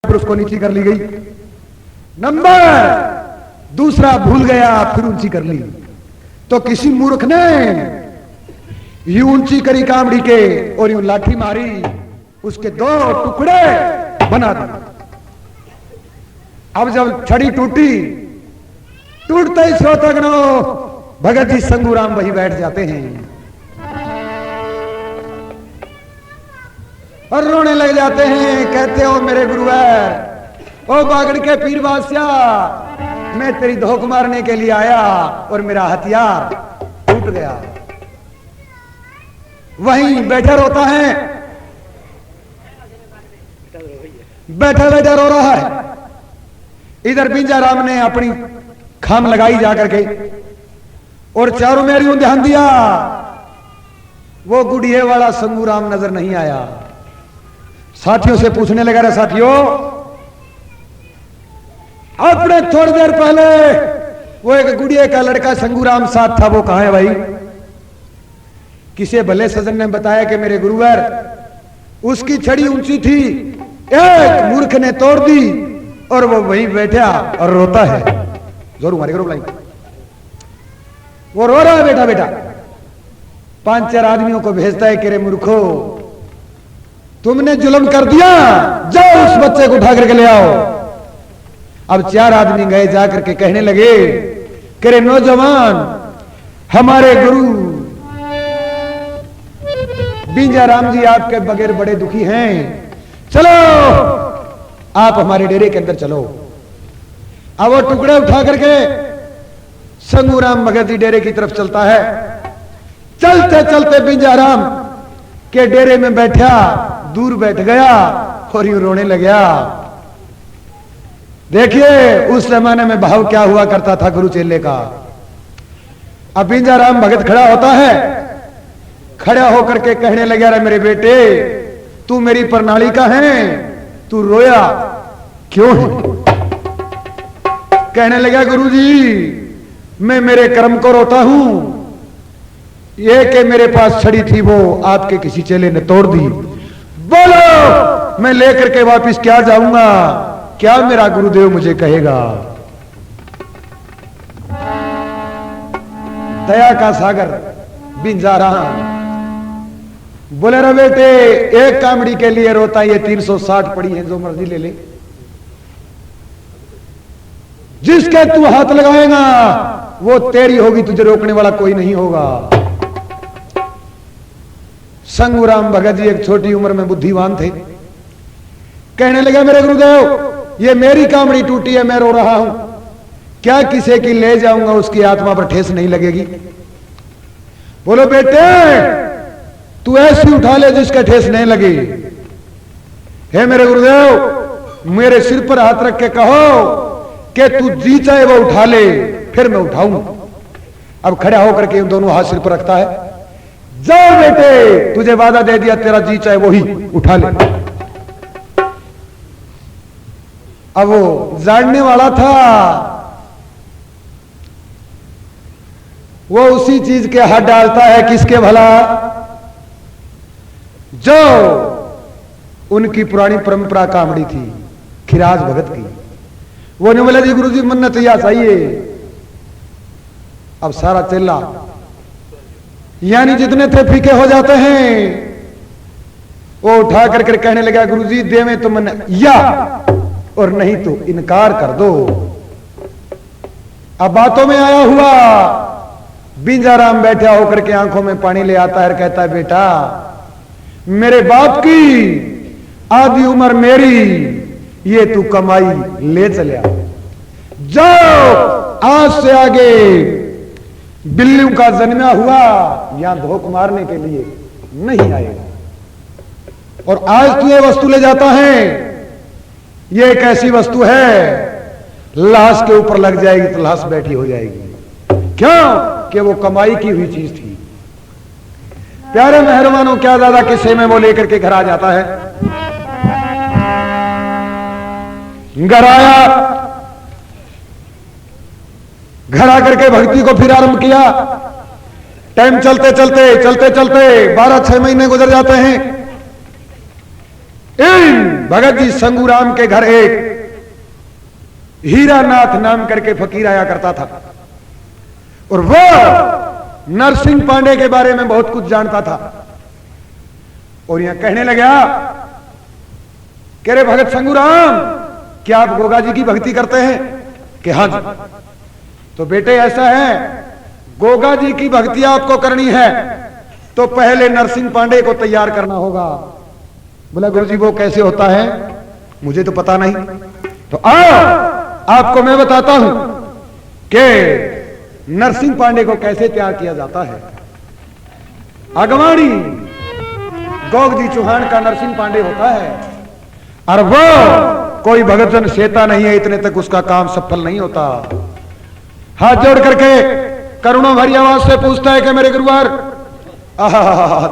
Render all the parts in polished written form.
फिर उसको नीची कर ली गई। नंबर दूसरा भूल गया, फिर ऊंची कर ली। तो किसी मूर्ख ने यूं ऊंची करी कामड़ी के और यूं लाठी मारी, उसके 2 टुकड़े बना दिए। अब जब छड़ी टूटी, टूटते ही श्रोतागणों भगत जी संगूराम वही बैठ जाते हैं और रोने लग जाते हैं। कहते हो मेरे गुरुवर, ओ बागड़ के पीर बादशाह, मैं तेरी धोख मारने के लिए आया और मेरा हथियार टूट गया। वहीं बैठा रोता है, बैठा बैठा रो रहा है। इधर बिंजाराम ने अपनी खाम लगाई जाकर के और चारों में यूं ध्यान दिया, वो गुड़िये वाला संगूराम नजर नहीं आया। साथियों से पूछने लगा, रे साथियों, अपने थोड़ी देर पहले वो एक गुड़िये का लड़का संगूराम साथ था, वो कहां है भाई? किसी भले सजन ने बताया कि मेरे गुरुवर, उसकी छड़ी ऊंची थी, एक मूर्ख ने तोड़ दी और वो वहीं बैठा और रोता है। जोर मारे करो भाई, वो रो रहा है बेटा बेटा। 5-4 आदमियों को भेजता है कि रे मूर्खो, तुमने जुल्म कर दिया, जाओ उस बच्चे को उठा करके ले आओ। अब 4 आदमी गए, जाकर के कहने लगे कि रे नौजवान, हमारे गुरु बिंजाराम जी आपके बगैर बड़े दुखी हैं, चलो आप हमारे डेरे के अंदर चलो। अब वो टुकड़े उठा करके संगूराम भगत जी डेरे की तरफ चलता है। चलते चलते बिंजाराम के डेरे में बैठा, दूर बैठ गया और यूं रोने लग गया। देखिए उस जमाने में भाव क्या हुआ करता था गुरु चेले का। अब बिंजाराम भगत खड़ा होता है, खड़ा होकर के कहने लगा, रे मेरे बेटे, तू मेरी प्रणाली का है, तू रोया क्यों है? कहने लगा, गुरुजी मैं मेरे कर्म को रोता हूं, ये कि मेरे पास छड़ी थी वो आपके किसी चेले ने तोड़ दी। बोलो मैं लेकर के वापिस क्या जाऊंगा, क्या मेरा गुरुदेव मुझे कहेगा? दया का सागर बिंजाराम बोले, रे बेटे, एक कामड़ी के लिए रोता, ये 360 पड़ी है, जो मर्जी ले ले, जिसके तू हाथ लगाएगा वो तेरी होगी, तुझे रोकने वाला कोई नहीं होगा। संगूराम भगत जी एक छोटी उम्र में बुद्धिमान थे। कहने लगे, मेरे गुरुदेव, ये मेरी कामड़ी टूटी है, मैं रो रहा हूं, क्या किसी की ले जाऊंगा उसकी आत्मा पर ठेस नहीं लगेगी? बोलो बेटे, तू ऐसी उठा ले जिसका ठेस नहीं लगे। हे मेरे गुरुदेव, मेरे सिर पर हाथ रख के कहो कि तू जी चाहे वो उठा ले, फिर मैं उठाऊं। अब खड़ा होकर के दोनों हाथ सिर पर रखता है। जाओ बेटे, तुझे वादा दे दिया, तेरा जी चाहे वो ही उठा ले। अब वो जानने वाला था, वो उसी चीज के हाथ डालता है, किसके भला? जो उनकी पुरानी परंपरा कामड़ी थी, खिराज भगत की। वो ने बोला, जी गुरुजी मन्नत या चाहिए। अब सारा चेला यानी जितने थे फीके हो जाते हैं। वो उठा करके कहने लगा, गुरुजी देवे तो मन या और नहीं तो इनकार कर दो। अब बातों में आया हुआ बिंजाराम बैठा होकर के आंखों में पानी ले आता है, कहता है, बेटा मेरे बाप की आधी उम्र मेरी, ये तू कमाई ले चलिया, जाओ आज से आगे बिल्लियों का जन्मा हुआ यहां धोख मारने के लिए नहीं आएगा। और आज तू ये वस्तु ले जाता है, ये एक ऐसी वस्तु है लाश के ऊपर लग जाएगी तो लाश बैठी हो जाएगी। क्यों? कि वो कमाई की हुई चीज थी। प्यारे मेहरबानों, क्या ज्यादा किस्से में वो लेकर के घर आ जाता है। घर आया, घर आकर के भक्ति को फिर आरंभ किया। टाइम चलते चलते 12-6 महीने गुजर जाते हैं। भगत जी संगूराम के घर एक हीरानाथ नाम करके फकीर आया करता था और वो नरसिंह पांडे के बारे में बहुत कुछ जानता था और यहां कहने लगा कह रहे भगत संगूराम क्या आप गोगा जी की भक्ति करते हैं कि हाँ जी। तो बेटे ऐसा है गोगा जी की भक्ति आपको करनी है तो पहले नरसिंह पांडे को तैयार करना होगा। बोला गुरु जी वो कैसे होता है मुझे तो पता नहीं। तो आओ आपको मैं बताता हूं कि नरसिंह पांडे को कैसे तैयार किया जाता है। अगवाणी गोग जी चौहान का नरसिंह पांडे होता है और वो कोई भगतजन सेता नहीं है इतने तक उसका काम सफल नहीं होता। हाथ जोड़ करके करुणा भरी आवाज से पूछता है कि मेरे गुरुवार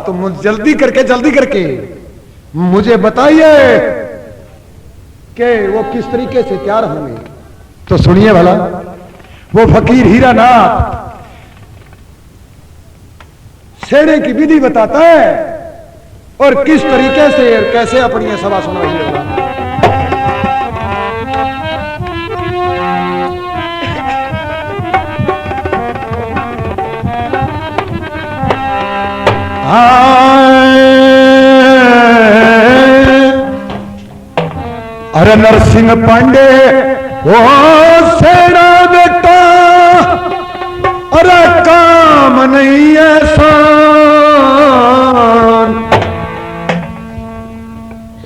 तुम जल्दी करके मुझे बताइए कि वो किस तरीके से तैयार होंगे। तो सुनिए भला वो फकीर हीरानाथ सेने की विधि बताता है और किस तरीके से कैसे अपनी ये सभा सुन रही है। अरे नरसिंह पांडे ओ सेना बेटा अरे काम नहीं ऐसा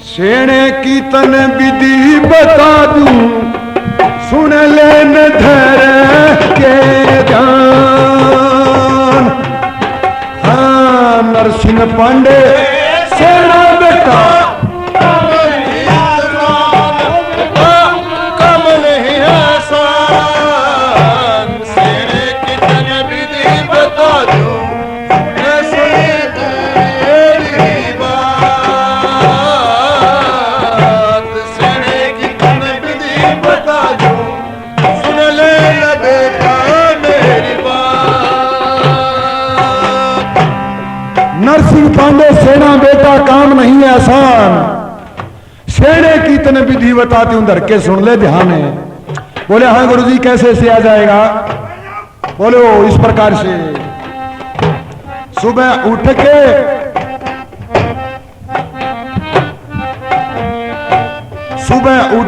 सेने की तन विधि बता दूं सुन लेन धैर्य के ध्यान। हाँ नरसिंह पांडे सेना बेटा नरसिंह पांडे सेना बेटा काम नहीं है आसान सेने की तन विधि बताती हूं धर के सुन ले ध्यान है। बोले हाँ गुरुजी कैसे से आ जाएगा। बोलो इस प्रकार से सुबह उठ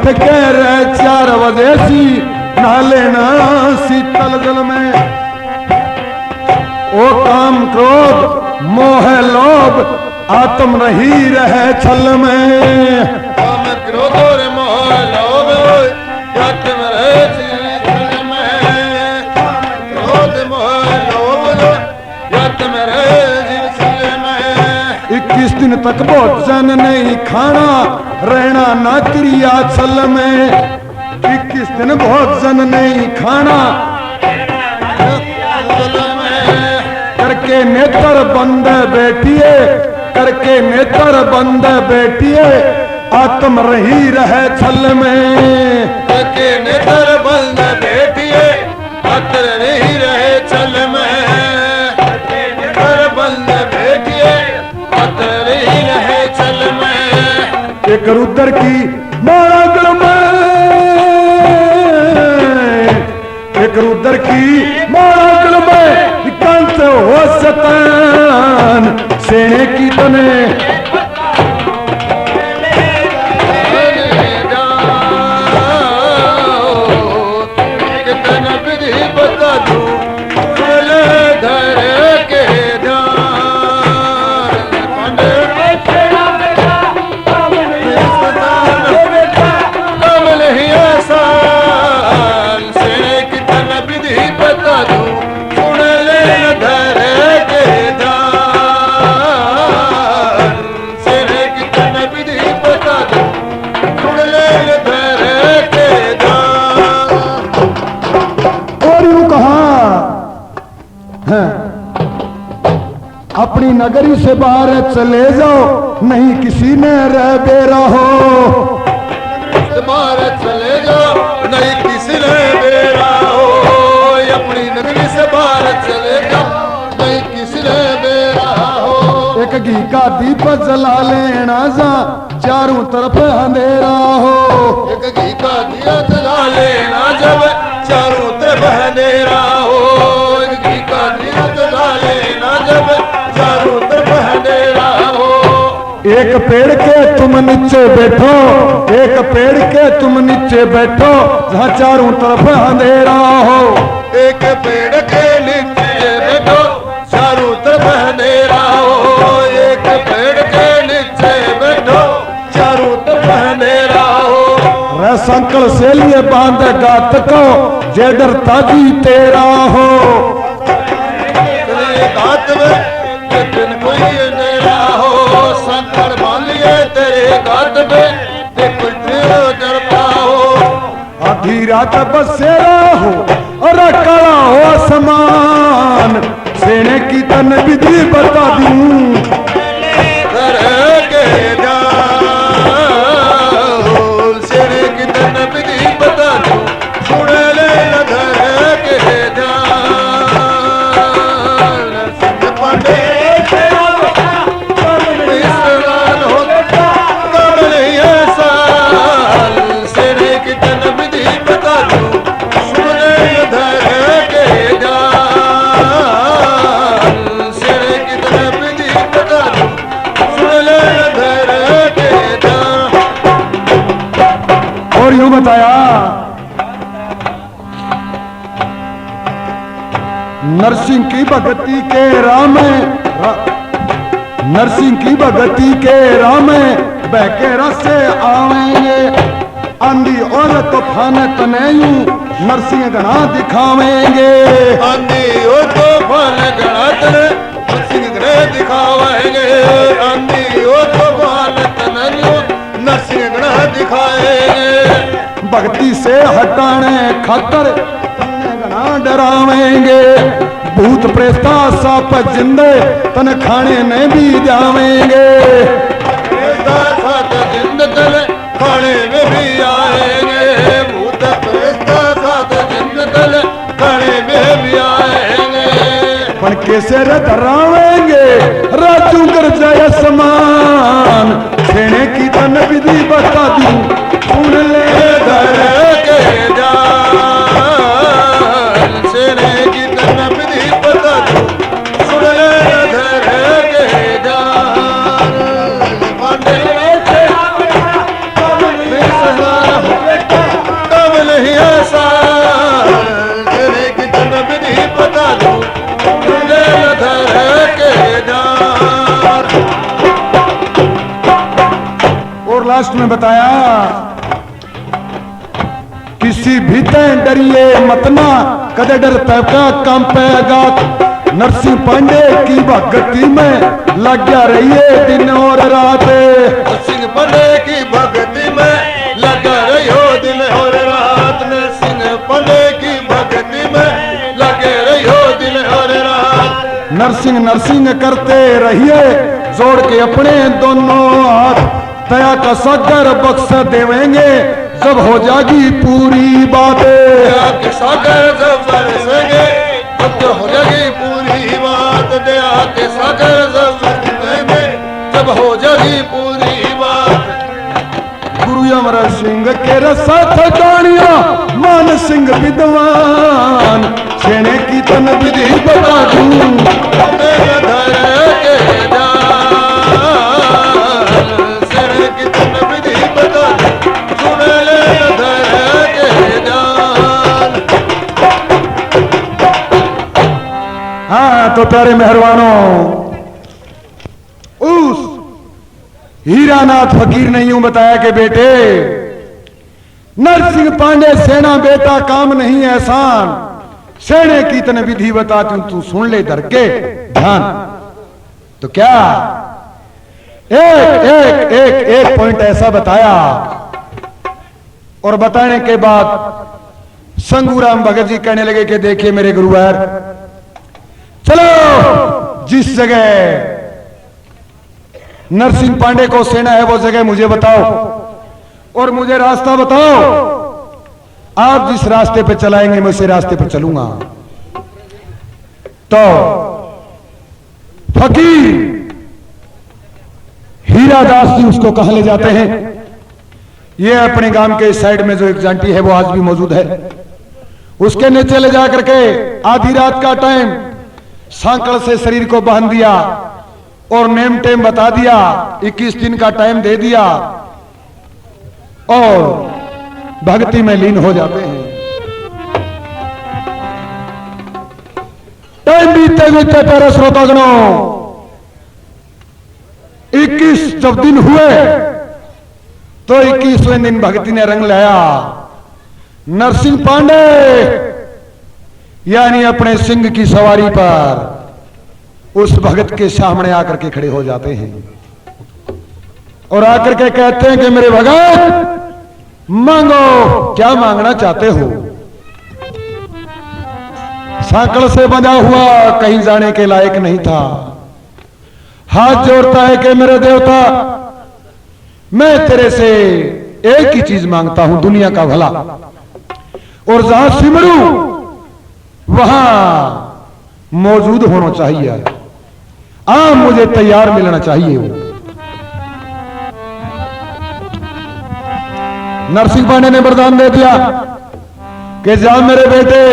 के रह 4 बजे सी नहा लेना शीतल जल में ओ काम क्रोध मोह लोभ आत्म नहीं रहे छल में। काम क्रोध और मोह लोभ आत्म रहे छल में। क्रोध मोह लोभ आत्म रहे छल में। 21 दिन तक भोजन नहीं खाना रहना ना क्रिया छल में। 21 दिन भोजन नहीं खाना करके नेत्र बंद बैठिए करके नेत्र बंद बैठिए आत्म रही रहे छल में। करके नेत्र बंद बैठिए आत्म रही रहे छल में। नेत्र बंद बैठिए आत्म रही रहे छल में। एक रुद्र की माला में एक रुद्र की माला में कंस हो सतान सेने की तने अपनी नगरी से बाहर चले जाओ नहीं किसी ने रह बेरा हो। बाहर चले जाओ नहीं किसी ने बेरा हो। अपनी नगरी से बाहर चले जाओ नहीं किसी ने बेरा हो। एक घी का दीप जला लेना जा चारों तरफ अंधेरा हो। एक घी का दिया जला लेना जब चारों तरफ अंधेरा हो। एक घी का दिया जला लेना जब चारों तरफ अंधेरा हो। एक पेड़ के तुम नीचे बैठो, एक पेड़ के तुम नीचे बैठो, जहाँ चारों तरफ अंधेरा हो। एक पेड़ के नीचे बैठो चारों तरफ अंधेरा हो। एक पेड़ के नीचे बैठो चारों तरफ अंधेरा हो। रे संकल से लिए बांध गात को, जे डरता जी तेरा हो। तेरे गात में दिन कोई अंधेरा हो। संकल मान लिए तेरे गात में कोई तेरा डरता हो। आधी रात बसेरा हो और काला हो आसमान, सेने की तन विधि बता दूं। के जाओ सेने की तन विधि बता दूं। सुन ले धर के जाओ सिंह पांडे सेने की तन विधि बता दूं। सुन ले धर के जाओ सेने की तन विधि बता दूं। सुन ले धर के जाओ। और यूं बताया, नरसिंह की भगती के राम नरसिंह की भगती के राम बहके रसे आवेंगे। आंधी और तूफान तनयू नरसिंह गणा दिखावेंगे। आंधी और तूफान गणा तने नरसिंह गणा दिखावेंगे। आंधी और तूफान तनयू नरसिंह गणा दिखाएंगे। भक्ति से हटाने खातर गणा डरावेंगे। भूत प्रेता साप जिंदे तन खाने में भी जावेंगे। साथ जिंद तन खाने में भी आएंगे। भूत प्रेता साथ जिंद तन खाने में भी आएंगे। पण कैसे डरावेंगे राजू कर जाए समान, सेने की तन विधि बता दूं। सुन ले धर के जाओ सेने की तन विधि बता दूं। सुन ले धर के जाओ पांडे कब नहीं ऐसा सेने की तन विधि बता दूं। सुन ले धर के जाओ। और लास्ट में बताया, किसी भी तय डरिए मतना, कदे डर तबका कम पेगा। नरसिंह पांडे की भक्ति में लगा रहिए दिन और रात। सिंह पांडे की भक्ति में लगा रहियो दिन और रात। सिंह पांडे की भक्ति में लगे रहियो दिन और रात। नरसिंह नरसिंह करते रहिए, जोड़ के अपने दोनों हाथ। दया का सागर बख्श देवेंगे, जब हो जाएगी पूरी बातें। के सागर जब बरसेंगे तब तो हो जाएगी पूरी बात। दया के सागर जब बरसेंगे जब हो जाएगी पूरी बात। गुरु अमर सिंह के रसाथ गाड़िया, मान सिंह विद्वान, सेने की तन विधि बता दूं। सेने की तन विधि बता दूं। सुन ले धर के जान। हाँ तो प्यारे मेहरबानों, उस हीरानाथ फकीर ने यूं बताया कि बेटे, नरसिंह पांडे सेना बेटा काम नहीं एहसान, सेने की तन विधि बताती हूं, तू सुन ले धर के ध्यान। तो क्या एक एक एक एक पॉइंट ऐसा बताया, और बताने के बाद संगूराम भगत जी कहने लगे कि देखिए मेरे गुरुवर, चलो जिस जगह नरसिंह पांडे को सेना है वो जगह मुझे बताओ और मुझे रास्ता बताओ। आप जिस रास्ते पे चलाएंगे मैं उसी रास्ते पे चलूंगा। तो फकीर हीरा दास जी उसको कहां ले जाते हैं। ये अपने गांव के साइड में जो एक जांटी है वो आज भी मौजूद है। उसके नीचे ले जाकर के आधी रात का टाइम सांकल से शरीर को बांध दिया और नेम टेम बता दिया, 21 दिन का टाइम दे दिया और भक्ति में लीन हो जाते हैं। टाइम बीतते बीतते प्यारे श्रोतागणों 21 जब दिन हुए तो 21वें दिन भक्ति ने रंग लाया। नरसिंह पांडे यानी अपने सिंह की सवारी पर उस भगत के सामने आकर के खड़े हो जाते हैं और आकर के कहते हैं कि मेरे भगत मांगो, क्या मांगना चाहते हो। सांकल से बंधा हुआ कहीं जाने के लायक नहीं था। हाथ जोड़ता है कि मेरे देवता मैं तेरे से एक ही चीज मांगता हूं, दुनिया का भला, और जहां सिमरू वहां मौजूद होना चाहिए। मुझे तैयार मिलना चाहिए। नरसिंह पांडे ने वरदान दे दिया कि जा मेरे बेटे,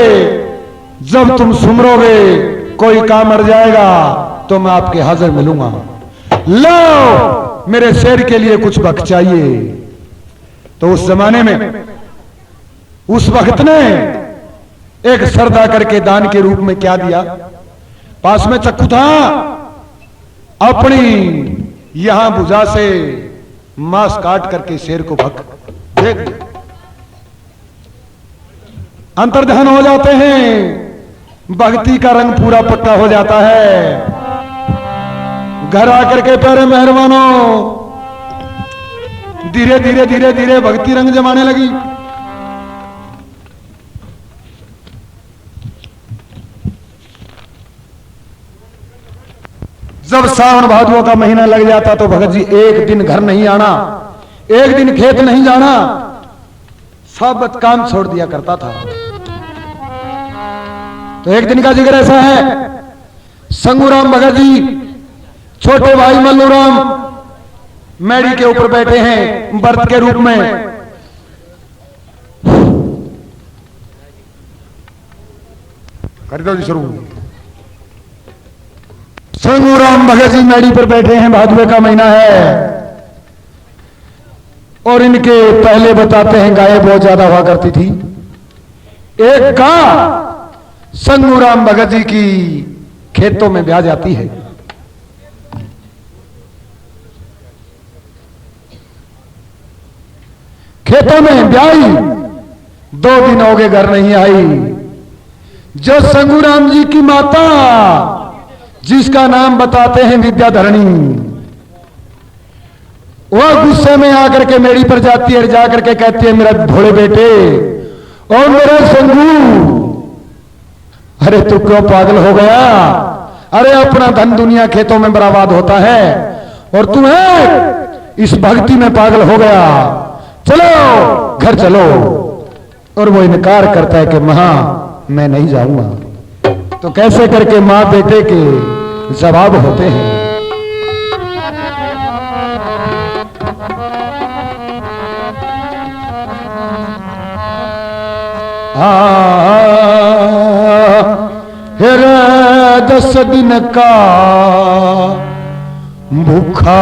जब तुम सुमरोगे कोई काम अड़ जाएगा तो मैं आपके हाजिर मिलूंगा। लो मेरे शेर के लिए कुछ वक्त चाहिए। तो उस जमाने में उस वक्त ने एक श्रद्धा करके दान के रूप में क्या दिया। पास में चक्कू था, अपनी यहां भुजा से मांस काट करके शेर को भक देख दिया। अंतर्ध्यान हो जाते हैं, भक्ति का रंग पूरा पक्का हो जाता है। घर आकर के प्यारे मेहरबानों धीरे धीरे धीरे धीरे भक्ति रंग जमाने लगी। जब सावन भादुओं का महीना लग जाता तो भगत जी एक दिन घर नहीं आना, एक दिन खेत नहीं जाना, सब काम छोड़ दिया करता था। तो एक दिन का जिक्र ऐसा है, संगूराम भगत जी छोटे भाई मल्लूराम मैडी के ऊपर बैठे हैं व्रत के रूप में। कर दो जी शुरू। संगूराम भगत जी मैडी पर बैठे हैं, भादुए का महीना है और इनके पहले बताते हैं गायें बहुत ज्यादा हुआ करती थी। एक गाय संगूराम भगत जी की खेतों में ब्याह जाती है। खेतों में ब्याई, 2 दिन हो गए घर नहीं आई। जो संगूराम जी की माता जिसका नाम बताते हैं विद्याधरणी, वह गुस्से में आकर के मेरी पर जाती है, जाकर के कहती है मेरा भोले बेटे और मेरा संगू, अरे तू क्यों पागल हो गया। अरे अपना धन दुनिया खेतों में बर्बाद होता है और तू है इस भक्ति में पागल हो गया, चलो घर चलो। और वो इनकार करता है कि मां मैं नहीं जाऊंगा। तो कैसे करके मां बेटे के जवाब होते हैं। हेरे 10 दिन का भूखा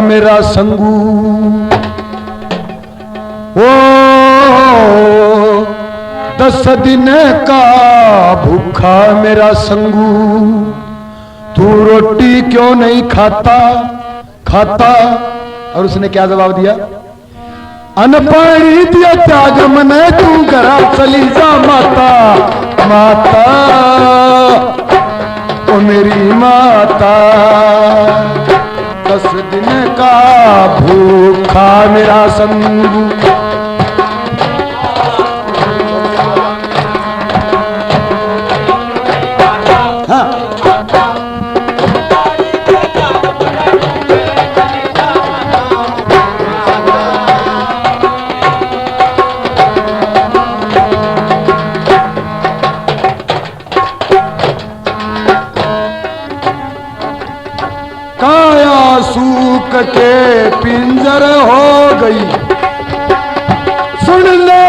मेरा संगू, ओ 10 दिन का भूखा मेरा संगू, तू रोटी क्यों नहीं खाता खाता। और उसने क्या जवाब दिया, अनपाणी दिया त्याग मने, तू घरा चली जा माता माता, ओ मेरी माता। 10 दिन का भूखा मेरा संगू। के पिंजर हो गई। सुन ले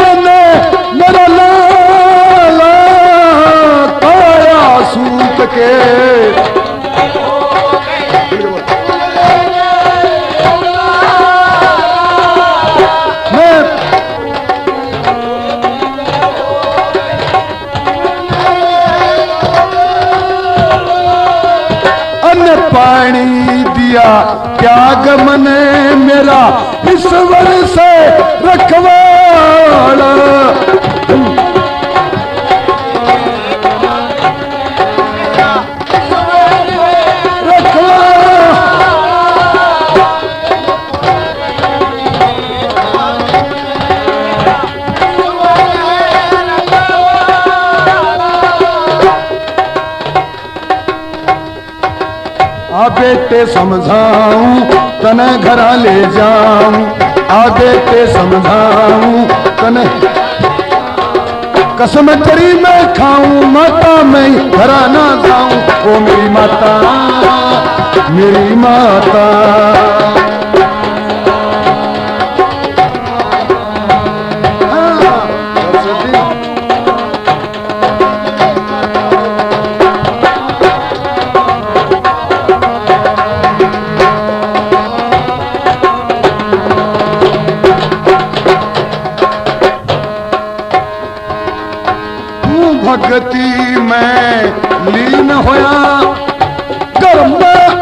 मेरा लाला काया सूत के पानी दिया त्याग मने मेरा ईश्वर से रखवाला। बेटे समझाऊं तने घरा ले जाऊं, आ बेटे समझाऊं तने कसम तेरी मैं खाऊं, माता मैं घरा ना जाऊं। ओ मेरी माता मेरी माता। भक्ति में लीन होया कर्म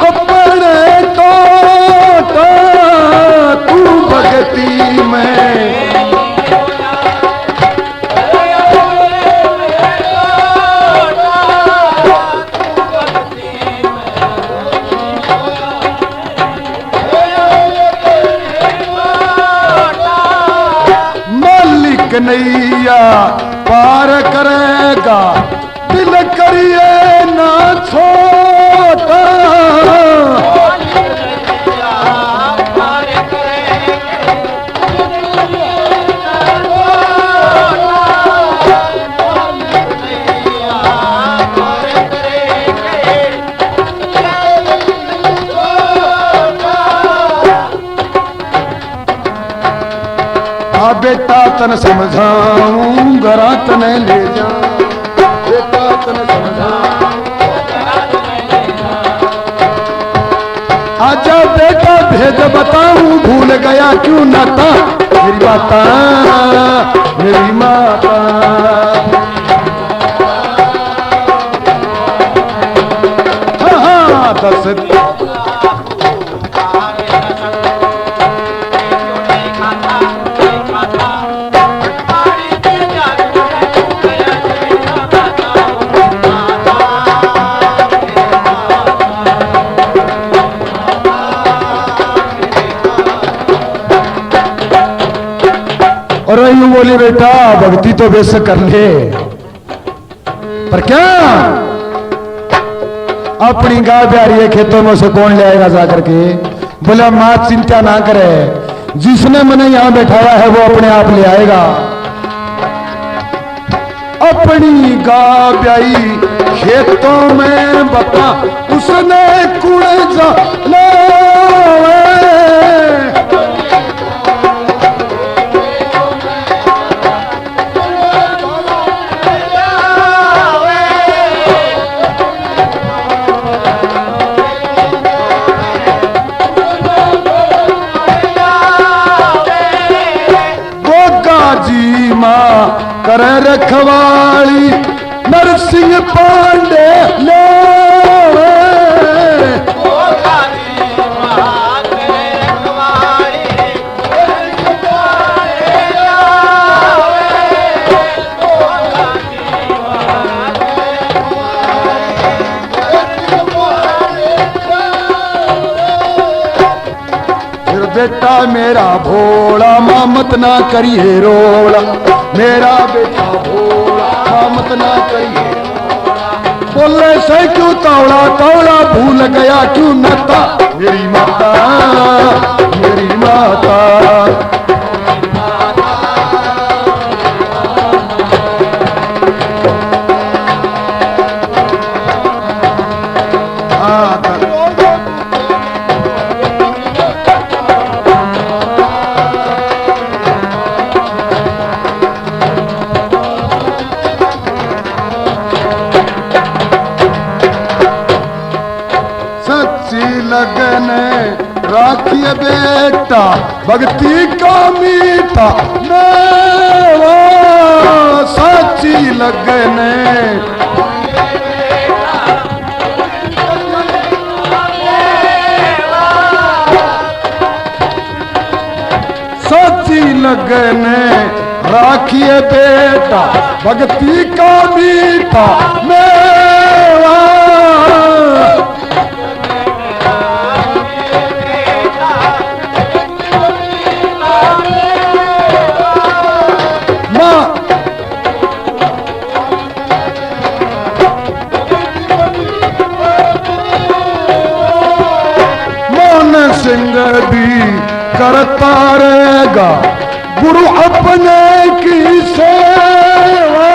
अपने तो तू भक्ति में मालिक नैया पार करेगा, दिल करिए ना छोटा। आ बेटा तन समझाऊं घरा तने ले जाऊं, बेटा तने समझाऊं आजा बेटा भेद बताऊं, भूल गया क्यों नाता मेरी माता मेरी माता। हाँ दस और यूं बोली बेटा भक्ति तो बेशक कर ले, पर क्या अपनी गाय प्यारी है खेतों में से कौन ले आएगा जाकर के। बोला मां चिंता ना करे, जिसने मैंने यहां बैठाया है वो अपने आप ले आएगा। अपनी गाय प्याई खेतों में बता उसने कुड़ जा कर रखवाली नरसिंह पांडे ले बेटा मेरा भोला मामत ना करिए रोला, मेरा बेटा भोला मामत ना करिए। बोले से क्यों तौला तौला भूल गया क्यों नाता मेरी माता मेरी माता। मीठा भक्ति का मीठा मेवा साची लगने साची लगने राखिए बेटा भक्ति का मीठा मेवा सिंह भी करता रहेगा गुरु अपने की सेवा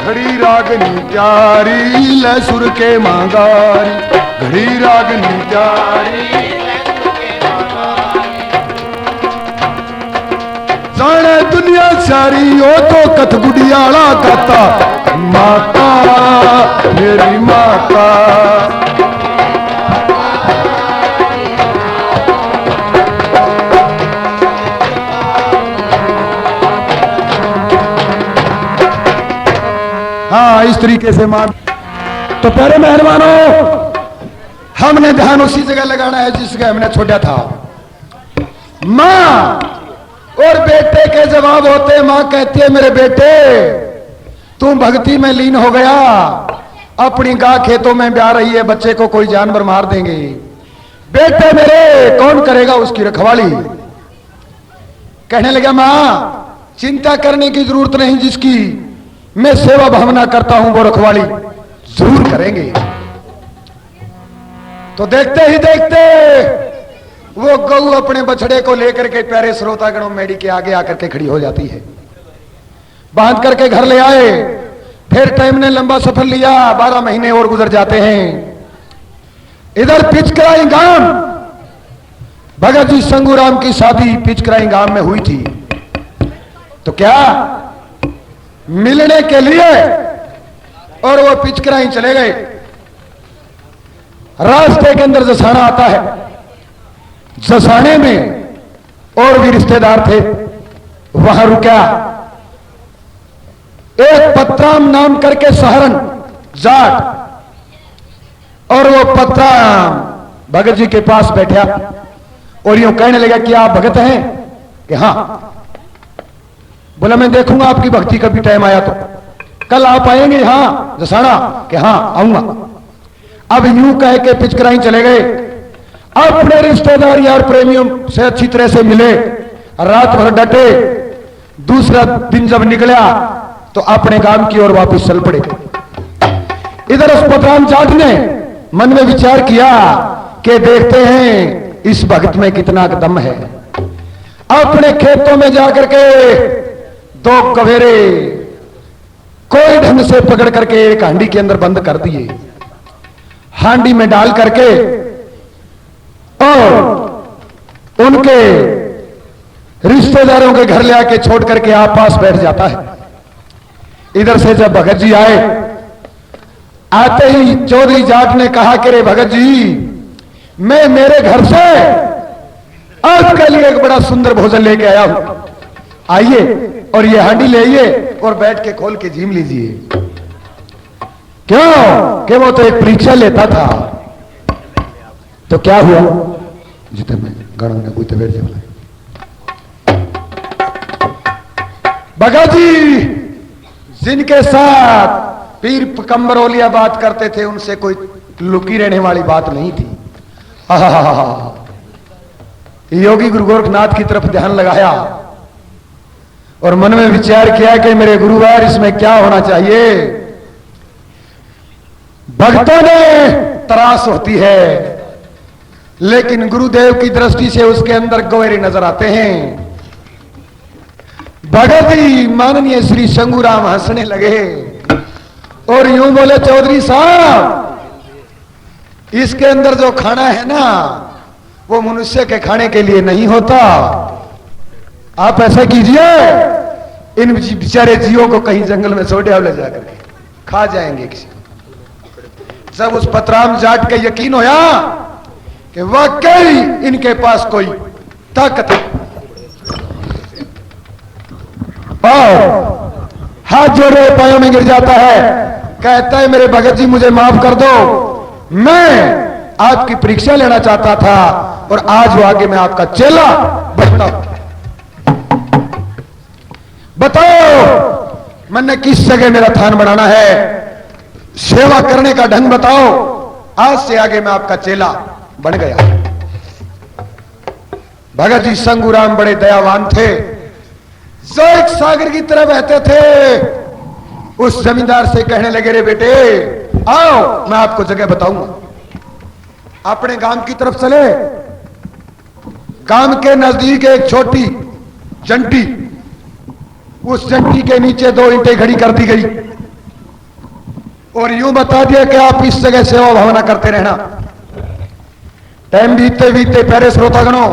घड़ी रागनी प्यारी लसुर के मांगारी घड़ी रागनी प्यारी जाने दुनिया सारी ओ तो कथ गुड़ियाला गाता माता मेरी माता हाँ इस तरीके से मान। तो प्यारे मेहरबानों हमने ध्यान उसी जगह लगाना है जिस जगह हमने छोड़ा था। मां और बेटे के जवाब होते मां कहती है मेरे बेटे तू भक्ति में लीन हो गया अपनी गाय खेतों में ब्याह रही है बच्चे को कोई जानवर मार देंगे बेटे मेरे कौन करेगा उसकी रखवाली। कहने लगा मां चिंता करने की जरूरत नहीं जिसकी मैं सेवा भावना करता हूं वो रखवाली जरूर करेंगे। तो देखते ही देखते वो गऊ अपने बछड़े को लेकर के प्यारे श्रोतागणों मेडी के आगे आकर के खड़ी हो जाती है। बांध करके घर ले आए। फिर टाइम ने लंबा सफर लिया 12 महीने और गुजर जाते हैं। इधर पिचकराई गांव भगत जी संगूराम की शादी पिचकराई गांव में हुई थी। तो क्या मिलने के लिए और वो पिचकराई चले गए। रास्ते के अंदर जसाना आता है। जसाने में और भी रिश्तेदार थे वहां रुका। एक पत्राम नाम करके सहरन जाट और वो पत्राम भगत जी के पास बैठा और यूं कहने लगा कि आप भगत हैं कि हां। बोला मैं देखूंगा आपकी भक्ति कभी टाइम आया तो। कल आप आएंगे हां जसाना कि हां आऊंगा। अब यूं कह के पिचकराई चले गए। अपने रिश्तेदार यार प्रेमियों से अच्छी तरह से मिले रात भर डटे। दूसरा दिन जब निकला तो अपने गांव की ओर वापस चल पड़े। इधर उस पत्राम जाट ने मन में विचार किया कि देखते हैं इस भक्त में कितना दम है। अपने खेतों में जाकर के 2 कवेरे कोई ढंग से पकड़ करके एक हांडी के अंदर बंद कर दिए। हांडी में डाल करके और उनके रिश्तेदारों के घर ले आके छोड़ करके आप पास बैठ जाता है। इधर से जब भगत जी आए, आते ही चौधरी जाट ने कहा कि रे भगत जी मैं मेरे घर से आपके लिए एक बड़ा सुंदर भोजन लेके आया हूं। आइए और ये हांडी ले आइए और बैठ के खोल के झीम लीजिए। क्यों कि वो तो एक परीक्षा लेता था। तो क्या हुआ जितने में गणों ने कोई बैठ जाए। भगत जी जिनके साथ पीर पकंबर ओलिया बात करते थे उनसे कोई लुकी रहने वाली बात नहीं थी। योगी गुरु गोरखनाथ की तरफ ध्यान लगाया और मन में विचार किया कि मेरे गुरुवार इसमें क्या होना चाहिए। भक्तों ने तरास होती है लेकिन गुरुदेव की दृष्टि से उसके अंदर गौरे नजर आते हैं। भगत जी माननीय श्री शंगूराम हंसने लगे और यूं बोले चौधरी साहब इसके अंदर जो खाना है ना वो मनुष्य के खाने के लिए नहीं होता। आप ऐसा कीजिए, इन बेचारे जीवों को कहीं जंगल में छोड़ ले जाकर के खा जाएंगे किसी। जब उस पतराम जाट के यकीन होया कि वाकई इनके पास कोई ताकत है, और हाथ जोड़े पायों में गिर जाता है, कहता है मेरे भगत जी मुझे माफ कर दो, मैं आपकी परीक्षा लेना चाहता था और आज वो आगे मैं आपका चेला बनता हूं। बताओ मैंने किस जगह मेरा थान बनाना है, सेवा करने का ढंग बताओ, आज से आगे मैं आपका चेला बन गया। भगत जी संगूराम बड़े दयावान थे, जो एक सागर की तरह बहते थे। उस जमींदार से कहने लगे रे बेटे आओ मैं आपको जगह बताऊंगा, अपने गांव की तरफ चले। गांव के नजदीक एक छोटी जंटी, उस जंटी के नीचे 2 ईंटें खड़ी कर दी गई और यूं बता दिया कि आप इस जगह सेवा भावना करते रहना। टाइम बीतते बीतते प्यारे श्रोतागणों,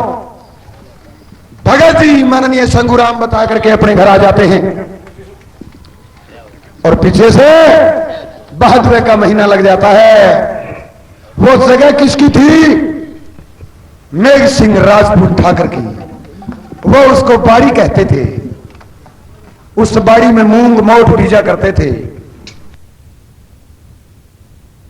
भगत जी माननीय संगूराम बता करके अपने घर आ जाते हैं और पीछे से बहादुर का महीना लग जाता है। वो जगह किसकी थी? मेघ सिंह राजपूत ठाकर की। वो उसको बाड़ी कहते थे। उस बाड़ी में मूंग मोट बीजा करते थे।